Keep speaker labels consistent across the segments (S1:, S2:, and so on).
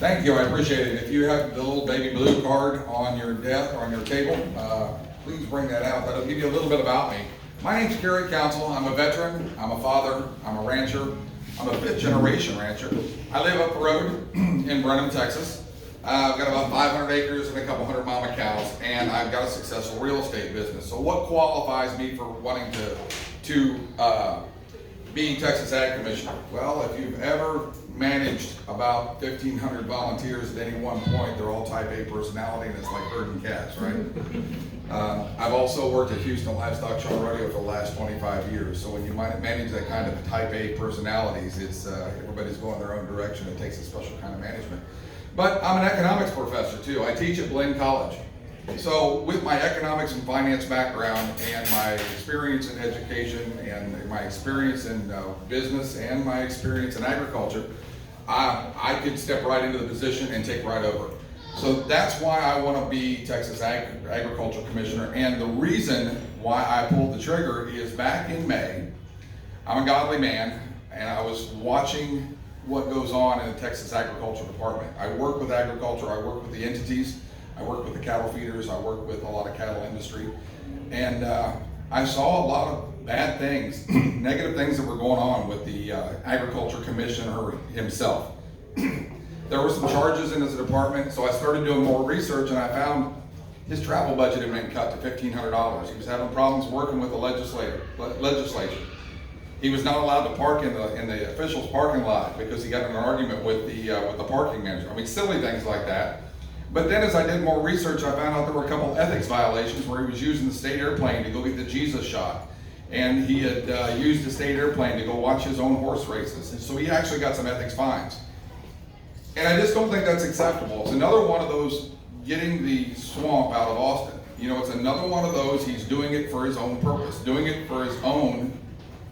S1: Thank you, I appreciate it. If you have the little baby blue card on your desk, on your table, please bring that out. That'll give you a little bit about me. My name's Carey Counsil. I'm a veteran, I'm a father, I'm a rancher. I'm a fifth generation rancher. I live up the road in Brenham, Texas. I've got about 500 acres and a couple hundred mama cows, and I've got a successful real estate business. So what qualifies me for wanting to be Texas Ag Commissioner? Well, if you've ever managed about 1,500 volunteers at any one point, they're all type A personality, and it's like herding cats, right? I've also worked at Houston Livestock Show Rodeo for the last 25 years. So when you manage that kind of type A personalities, it's everybody's going their own direction. It takes a special kind of management. But I'm an economics professor too. I teach at Blaine College. So with my economics and finance background and my experience in education and my experience in business and my experience in agriculture, I could step right into the position and take right over. So that's why I want to be Texas Agriculture Commissioner. And the reason why I pulled the trigger is back in May, I'm a godly man, and I was watching what goes on in the Texas Agriculture Department. I work with agriculture, I work with the entities, I work with the cattle feeders, I work with a lot of cattle industry, and I saw a lot of bad things, negative things that were going on with the Agriculture Commissioner himself. There were some charges in his department, so I started doing more research, and I found his travel budget had been cut to $1,500. He was having problems working with the legislature. He was not allowed to park in the officials' parking lot because he got in an argument with the parking manager. I mean, silly things like that. But then as I did more research, I found out there were a couple ethics violations where he was using the state airplane to go get the Jesus shot. And he had used the state airplane to go watch his own horse races. And so he actually got some ethics fines. And I just don't think that's acceptable. It's another one of those getting the swamp out of Austin. You know, it's another one of those, he's doing it for his own purpose, doing it for his own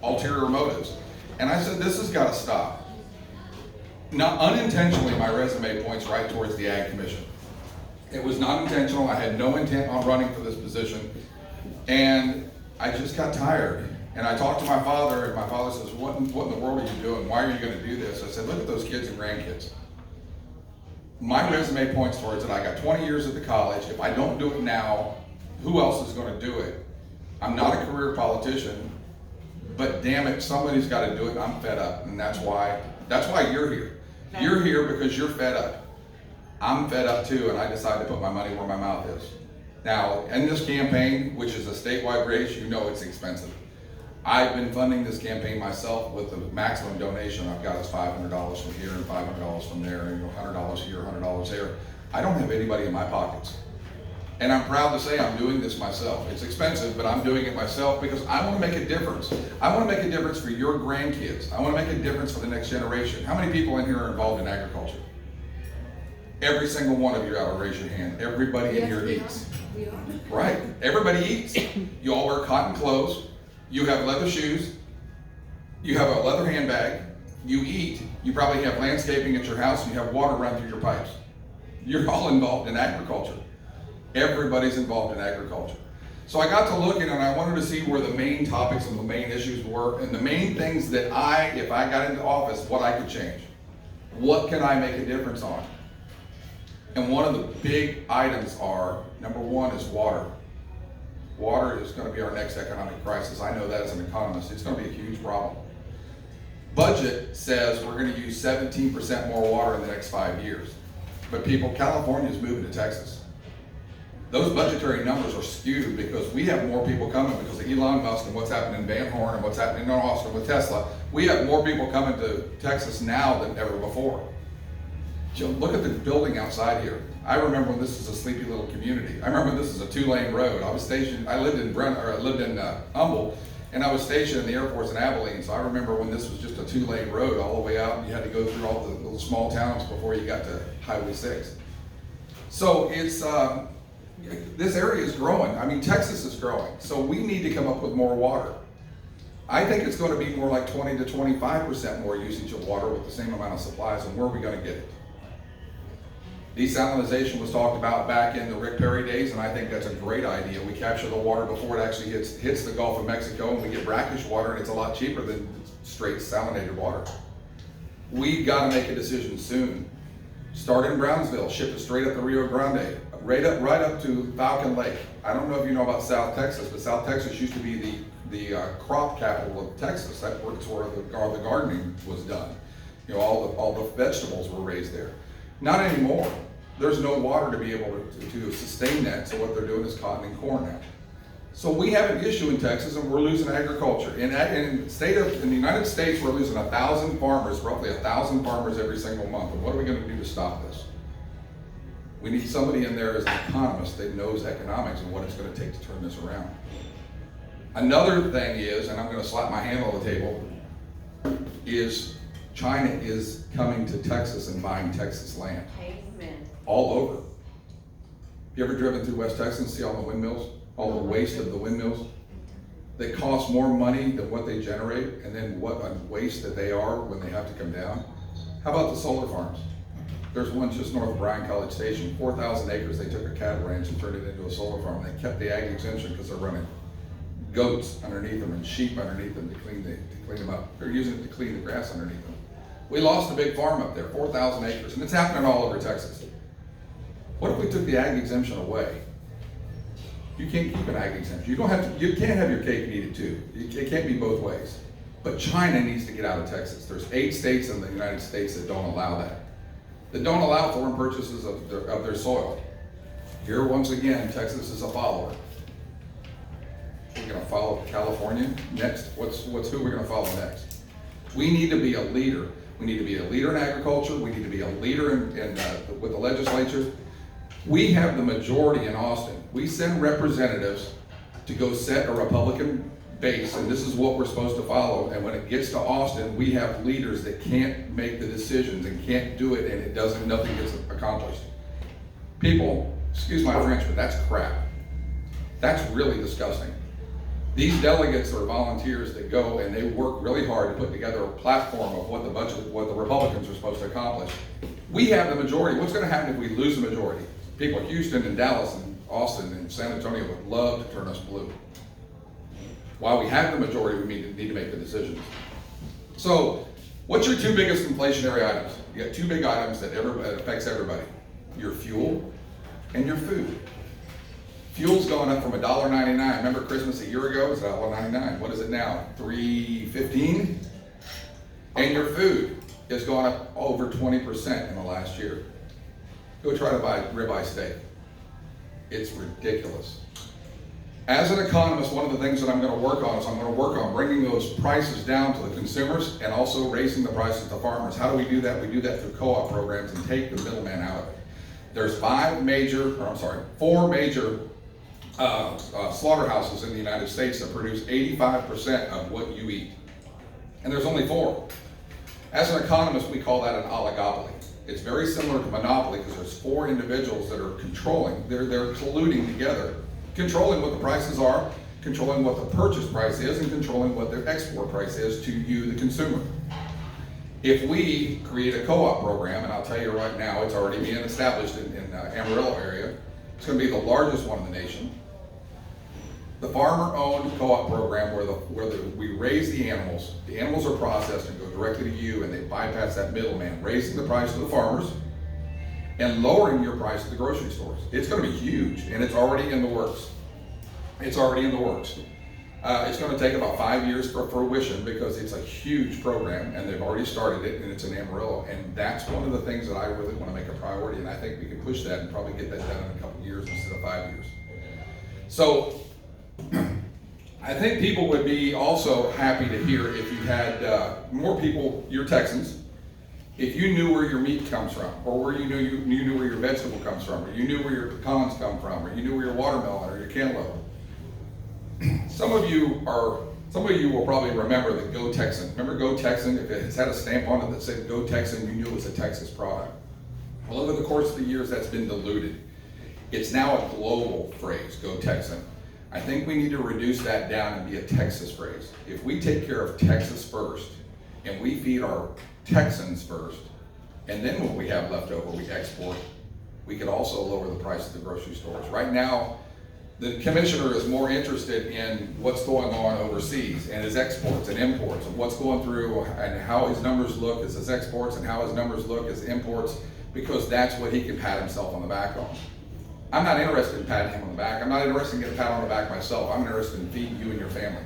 S1: ulterior motives. And I said, this has got to stop. Now, unintentionally, my resume points right towards the Ag Commission. It was not intentional. I had no intent on running for this position. And I just got tired. And I talked to my father, and my father says, what in the world are you doing? Why are you going to do this? I said, look at those kids and grandkids. My resume points towards it. I got 20 years at the college. If I don't do it now, who else is going to do it? I'm not a career politician, but damn it, somebody's got to do it. I'm fed up, and that's why you're here. You're here because you're fed up. I'm fed up too, and I decided to put my money where my mouth is. Now, in this campaign, which is a statewide race, you know it's expensive. I've been funding this campaign myself with the maximum donation I've got is $500 from here and $500 from there, and $100 here, $100 there. I don't have anybody in my pockets. And I'm proud to say I'm doing this myself. It's expensive, but I'm doing it myself because I want to make a difference. I want to make a difference for your grandkids. I want to make a difference for the next generation. How many people in here are involved in agriculture? Every single one of you ought to raise your hand. Everybody in here eats. Right? Everybody eats. You all wear cotton clothes. You have leather shoes. You have a leather handbag. You eat. You probably have landscaping at your house, and you have water run through your pipes. You're all involved in agriculture. Everybody's involved in agriculture. So I got to looking, and I wanted to see where the main topics and the main issues were, and the main things that if I got into office, what I could change. What can I make a difference on? And one of the big items are, number one is water. Water is going to be our next economic crisis. I know that as an economist. It's going to be a huge problem. Budget says we're going to use 17% more water in the next 5 years. But people, California is moving to Texas. Those budgetary numbers are skewed because we have more people coming because of Elon Musk and what's happening in Van Horn and what's happening in Austin with Tesla. We have more people coming to Texas now than ever before. Look at the building outside here. I remember when this was a sleepy little community. I remember this is a 2-lane road. I lived in Humble, and I was stationed in the Air Force in Abilene. So I remember when this was just a 2-lane road all the way out, and you had to go through all the little small towns before you got to Highway 6. So it's this area is growing. I mean, Texas is growing. So we need to come up with more water. I think it's going to be more like 20 to 25% more usage of water with the same amount of supplies. And where are we going to get it? Desalinization was talked about back in the Rick Perry days, and I think that's a great idea. We capture the water before it actually hits the Gulf of Mexico, and we get brackish water, and it's a lot cheaper than straight salinated water. We've got to make a decision soon. Start in Brownsville, ship it straight up the Rio Grande, right up to Falcon Lake. I don't know if you know about South Texas, but South Texas used to be the crop capital of Texas. That's where the gardening was done. You know, all the vegetables were raised there. Not anymore. There's no water to be able to sustain that, so what they're doing is cotton and corn now. So we have an issue in Texas, and we're losing agriculture. In the United States, we're losing 1,000 farmers, roughly 1,000 farmers every single month. And what are we going to do to stop this? We need somebody in there as an economist that knows economics and what it's going to take to turn this around. Another thing is, and I'm going to slap my hand on the table, is China is coming to Texas and buying Texas land.
S2: Amen.
S1: All over. You ever driven through West Texas and see all the windmills? All the waste of the windmills? They cost more money than what they generate, and then what a waste that they are when they have to come down. How about the solar farms? There's one just north of Bryan College Station, 4,000 acres. They took a cattle ranch and turned it into a solar farm. They kept the ag exemption because they're running goats underneath them and sheep underneath them to clean them up. They're using it to clean the grass underneath them. We lost a big farm up there, 4,000 acres, and it's happening all over Texas. What if we took the ag exemption away? You can't keep an ag exemption. You can't have your cake and eat it too. It can't be both ways. But China needs to get out of Texas. There's 8 states in the United States that don't allow that. That don't allow foreign purchases of their soil. Here, once again, Texas is a follower. We're going to follow California next. Who we're going to follow next? We need to be a leader. We need to be a leader in agriculture. We need to be a leader with the legislature. We have the majority in Austin. We send representatives to go set a Republican base, and this is what we're supposed to follow. And when it gets to Austin, we have leaders that can't make the decisions and can't do it, and nothing gets accomplished. People, excuse my French, but that's crap. That's really disgusting. These delegates are volunteers that go and they work really hard to put together a platform of what the Republicans are supposed to accomplish. We have the majority. What's going to happen if we lose the majority? People in Houston and Dallas and Austin and San Antonio would love to turn us blue. While we have the majority, we need to make the decisions. So, what's your 2 biggest inflationary items? You got 2 big items that affects everybody. Your fuel and your food. Fuel's gone up from $1.99. Remember Christmas a year ago? It was $1.99. What is it now? $3.15? And your food has gone up over 20% in the last year. Go try to buy ribeye steak. It's ridiculous. As an economist, one of the things that I'm going to work on is I'm going to work on bringing those prices down to the consumers and also raising the prices to farmers. How do we do that? We do that through co-op programs and take the middleman out of it. There's 4 major slaughterhouses in the United States that produce 85% of what you eat. And there's only 4. As an economist, we call that an oligopoly. It's very similar to monopoly because there's 4 individuals that are controlling, they're colluding together, controlling what the prices are, controlling what the purchase price is, and controlling what their export price is to you, the consumer. If we create a co-op program, and I'll tell you right now, it's already being established in Amarillo area, it's going to be the largest one in the nation. The farmer-owned co-op program where we raise the animals are processed and go directly to you, and they bypass that middleman, raising the price to the farmers and lowering your price at the grocery stores. It's going to be huge, and it's already in the works. It's already in the works. It's going to take about 5 years for fruition because it's a huge program, and they've already started it, and it's in Amarillo, and that's one of the things that I really want to make a priority, and I think we can push that and probably get that done in a couple of years instead of 5 years. So I think people would be also happy to hear if you had more people, you're Texans, if you knew where your meat comes from, or where you knew where your vegetable comes from, or you knew where your pecans come from, or you knew where your watermelon or your cantaloupe. Some of you will probably remember the Go Texan. Remember Go Texan? If it has had a stamp on it that said Go Texan, you knew it was a Texas product. Well, over the course of the years, that's been diluted. It's now a global phrase, Go Texan. I think we need to reduce that down and be a Texas phrase. If we take care of Texas first, and we feed our Texans first, and then what we have left over we export, we could also lower the price at the grocery stores. Right now, The commissioner is more interested in what's going on overseas and his exports and imports and what's going through and how his numbers look as his exports and how his numbers look as imports, because that's what he can pat himself on the back on. I'm not interested in patting him on the back. I'm not interested in getting a pat on the back myself. I'm interested in feeding you and your family.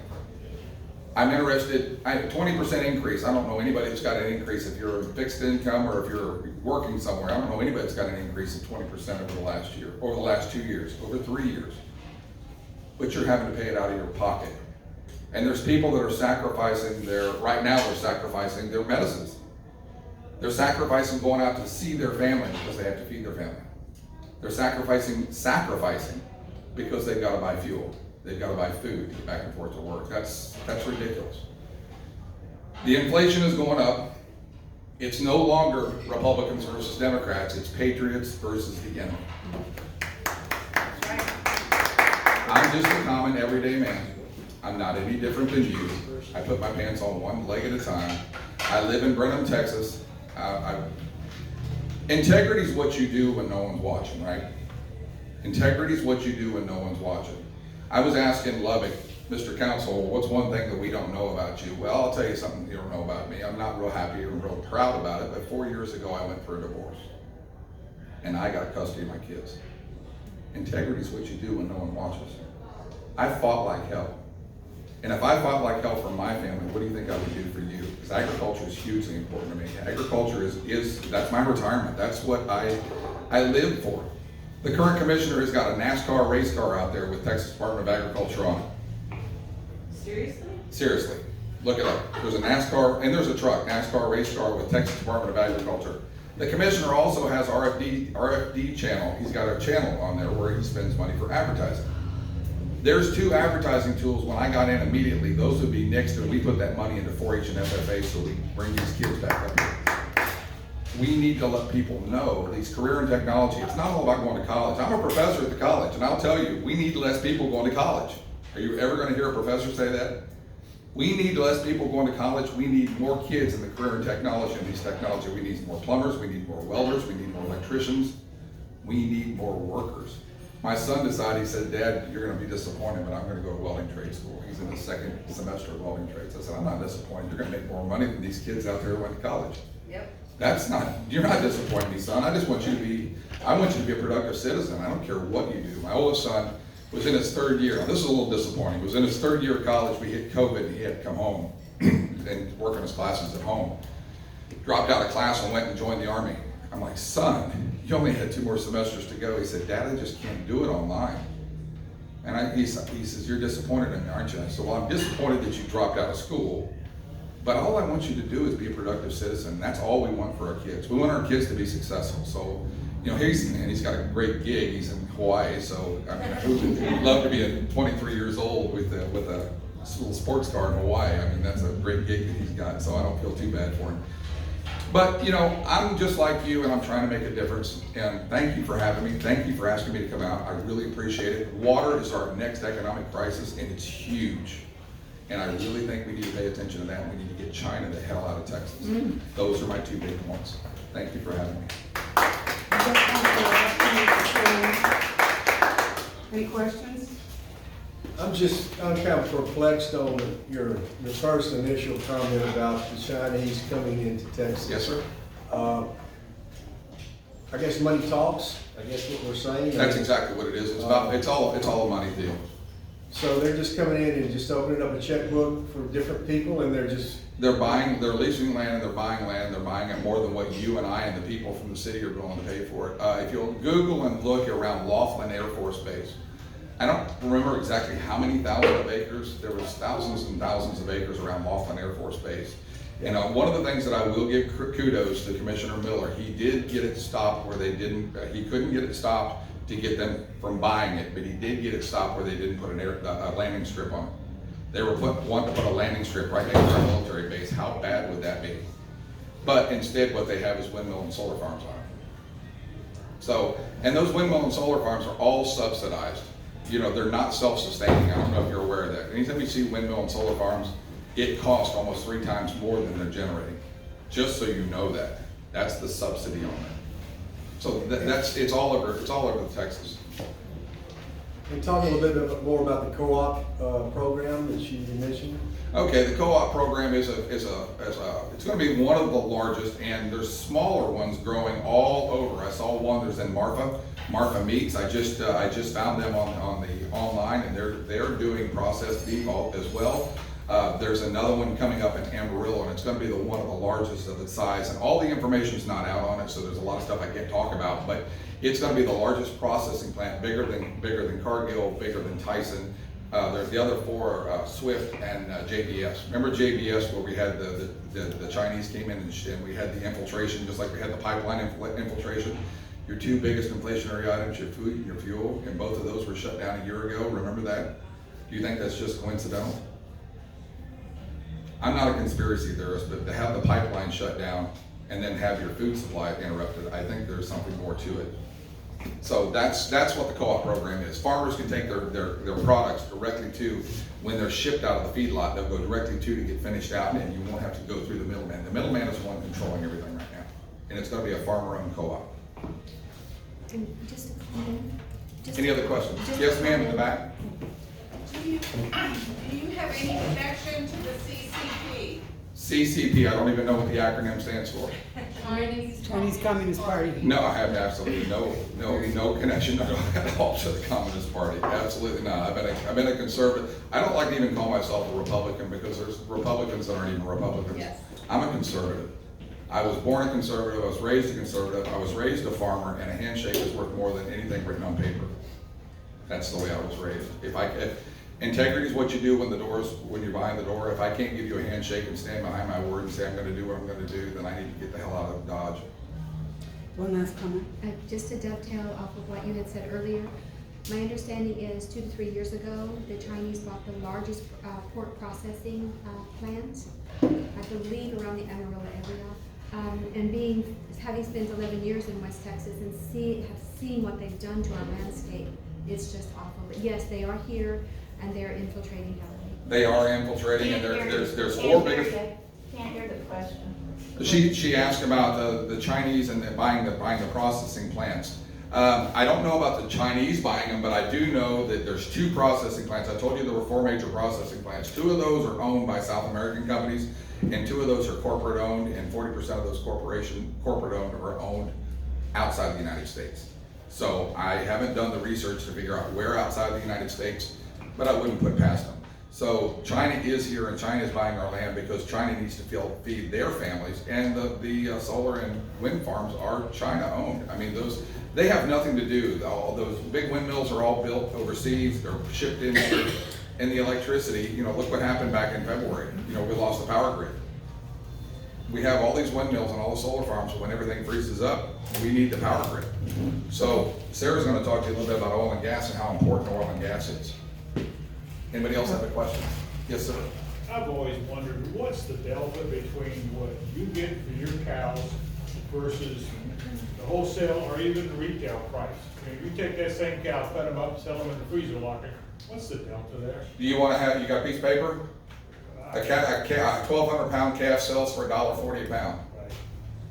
S1: I'm interested, I have a 20% increase. I don't know anybody that's got an increase if you're fixed income or if you're working somewhere. I don't know anybody that's got an increase of 20% over the last year, over the last 2 years, over 3 years. But you're having to pay it out of your pocket. And there's people that are sacrificing right now they're sacrificing their medicines. They're sacrificing going out to see their family because they have to feed their family. They're sacrificing because they've got to buy fuel. They've got to buy food to get back and forth to work. That's ridiculous. The inflation is going up. It's no longer Republicans versus Democrats. It's patriots versus the enemy. I'm just a common everyday man. I'm not any different than you. I put my pants on one leg at a time. I live in Brenham, Texas. Integrity is what you do when no one's watching, right? Integrity is what you do when no one's watching. I was asking Lubbock, Mr. Counsil, what's one thing that we don't know about you? Well, I'll tell you something you don't know about me. I'm not real happy or real proud about it, but 4 years ago I went for a divorce. And I got custody of my kids. Integrity is what you do when no one watches. I fought like hell. And if I fought like hell for my family, what do you think I would do for you? Because agriculture is hugely important to me. Agriculture that's my retirement. That's what I live for. The current commissioner has got a NASCAR race car out there with Texas Department of Agriculture on it.
S2: Seriously?
S1: Seriously. Look it up. There's a NASCAR, and there's a truck, NASCAR race car with Texas Department of Agriculture. The commissioner also has RFD channel. He's got a channel on there where he spends money for advertising. There's 2 advertising tools. When I got in immediately, those would be nixed, and we put that money into 4-H and FFA so we bring these kids back up here. We need to let people know these career in technology, it's not all about going to college. I'm a professor at the college, and I'll tell you, we need less people going to college. Are you ever going to hear a professor say that? We need less people going to college. We need more kids in the career in technology and these technology. We need more plumbers, we need more welders, we need more electricians. We need more workers. My son decided, he said, Dad, you're going to be disappointed, but I'm going to go to welding trade school. He's in the 2nd semester of welding trades. I said, I'm not disappointed. You're going to make more money than these kids out there who went to college.
S2: Yep.
S1: You're not disappointing me, son. I want you to be a productive citizen. I don't care what you do. My oldest son was in his 3rd year. Now, this is a little disappointing. He was in his 3rd year of college. We hit COVID and he had to come home and work on his classes at home. Dropped out of class and went and joined the Army. I'm like, son, you only had 2 more semesters to go. He said, Dad, I just can't do it online. And he says, you're disappointed in me, aren't you? I said, well, I'm disappointed that you dropped out of school, but all I want you to do is be a productive citizen. That's all we want for our kids. We want our kids to be successful. So, he's got a great gig. He's in Hawaii, so I mean, we'd love to be 23 years old with a little sports car in Hawaii. I mean, that's a great gig that he's got, so I don't feel too bad for him. But, I'm just like you, and I'm trying to make a difference. And thank you for having me. Thank you for asking me to come out. I really appreciate it. Water is our next economic crisis, and it's huge. And I really think we need to pay attention to that. We need to get China the hell out of Texas. Those are my 2 big points. Thank you for having me.
S2: Any questions?
S3: I'm kind of perplexed on your first initial comment about the Chinese coming into Texas.
S1: Yes, sir.
S3: I guess money talks. I guess what we're saying.
S1: That's exactly what it is. It's all a money deal.
S3: So they're just coming in and just opening up a checkbook for different people, and they're
S1: leasing land and they're buying land. They're buying it more than what you and I and the people from the city are willing to pay for it. If you'll Google and look around Laughlin Air Force Base, I don't remember exactly how many thousands of acres. There was thousands and thousands of acres around Laughlin Air Force Base. And one of the things that I will give kudos to Commissioner Miller, he did get it stopped where they didn't, he couldn't get it stopped to get them from buying it, but he did get it stopped where they didn't put a landing strip on it. They were wanting to put a landing strip right next to our military base. How bad would that be? But instead what they have is windmill and solar farms on it. So, and those windmill and solar farms are all subsidized. They're not self-sustaining. I don't know if you're aware of that. Anytime you see windmill and solar farms, it costs almost 3 times more than they're generating. Just so you know that. That's the subsidy on it. So it's all over Texas.
S3: And talk a little bit more about the co-op program that you mentioned.
S1: Okay, the co-op program is it's going to be one of the largest, and there's smaller ones growing all over. I saw one. There's in Marfa Meats. I just found them on the online, and they're doing processed beef as well. There's another one coming up in Amarillo, and it's going to be one of the largest of its size. And all the information's not out on it, so there's a lot of stuff I can't talk about. But it's going to be the largest processing plant, bigger than Cargill, bigger than Tyson. There's the other four, Swift and JBS. Remember JBS, where we had the Chinese came in and we had the infiltration, just like we had the pipeline infiltration. Your two biggest inflationary items, your food and your fuel, and both of those were shut down a year ago. Remember that? Do you think that's just coincidental? I'm not a conspiracy theorist, but to have the pipeline shut down and then have your food supply interrupted, I think there's something more to it. So that's what the co-op program is. Farmers can take their products directly to, when they're shipped out of the feedlot, they'll go directly to get finished out, and you won't have to go through the middleman. The middleman is the one controlling everything right now. And it's gonna be a farmer-owned co-op.
S4: And just a comment.
S1: Any other questions? Yes, ma'am, in the back.
S5: Do you have any connection to the CCP?
S1: CCP, I don't even know what the acronym stands for.
S2: Chinese Communist Party.
S1: No, I have absolutely no connection at all to the Communist Party. Absolutely not. I've been a conservative. I don't like to even call myself a Republican because there's Republicans that aren't even Republicans.
S5: Yes.
S1: I'm a conservative. I was born a conservative. I was raised a conservative. I was raised a farmer, and a handshake is worth more than anything written on paper. That's the way I was raised. If integrity is what you do when you're behind the door. If I can't give you a handshake and stand behind my word and say I'm going to do what I'm going to do, then I need to get the hell out of Dodge.
S2: One last comment.
S4: Just to dovetail off of what you had said earlier, my understanding is 2 to 3 years ago, the Chinese bought the largest pork processing plant, I believe around the Amarillo area. And having spent 11 years in West Texas and have seen what they've done to our landscape, it's just awful. But yes, they are here and they're infiltrating heavily.
S1: They are infiltrating, and there's four biggest.
S5: Can't hear the question.
S1: She asked about the Chinese and buying the processing plants. I don't know about the Chinese buying them, but I do know that there's 2 processing plants. I told you there were 4 major processing plants. 2 of those are owned by South American companies, and 2 of those are corporate owned, and 40% of those corporate owned are owned outside the United States. So I haven't done the research to figure out where outside the United States, but I wouldn't put past them. So China is here, and China is buying our land because China needs to feed their families, and the solar and wind farms are China owned. I mean, they have nothing to do. All those big windmills are all built overseas. They're shipped in here, and the electricity. Look what happened back in February. We lost the power grid. We have all these windmills and all the solar farms. When everything freezes up, we need the power grid. So Sarah's going to talk to you a little bit about oil and gas and how important oil and gas is. Anybody else have a question? Yes, sir.
S6: I've always wondered, what's the delta between what you get for your cows versus the wholesale or even the retail price? You take that same cow, cut them up, sell them in the freezer locker. What's the delta there?
S1: Do you want to you got a piece of paper? A 1,200 pound calf sells for $1.40 a pound.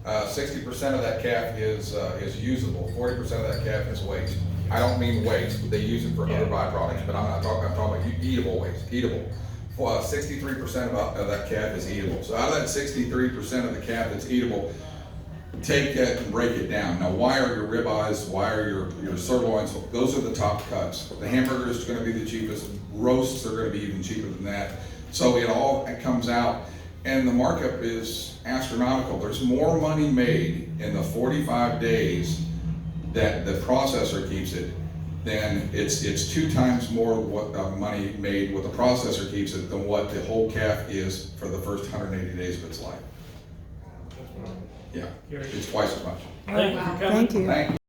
S6: Right.
S1: 60% of that calf is usable. 40% of that calf is waste. I don't mean waste. They use it for other byproducts, but I'm talking about eatable waste. Eatable. 63% of that calf is eatable. So out of that 63% of the calf that's eatable, take that and break it down. Now, why are your ribeyes? Why are your sirloins? Those are the top cuts. The hamburger is going to be the cheapest. Roasts are going to be even cheaper than that. So it comes out, and the markup is astronomical. There's more money made in the 45 days that the processor keeps it than it's 2 times more what money made what the processor keeps it than what the whole calf is for the first 180 days of its life. Yeah, it's twice as much.
S6: Thank you for coming.
S2: Thank you.
S1: Thank you.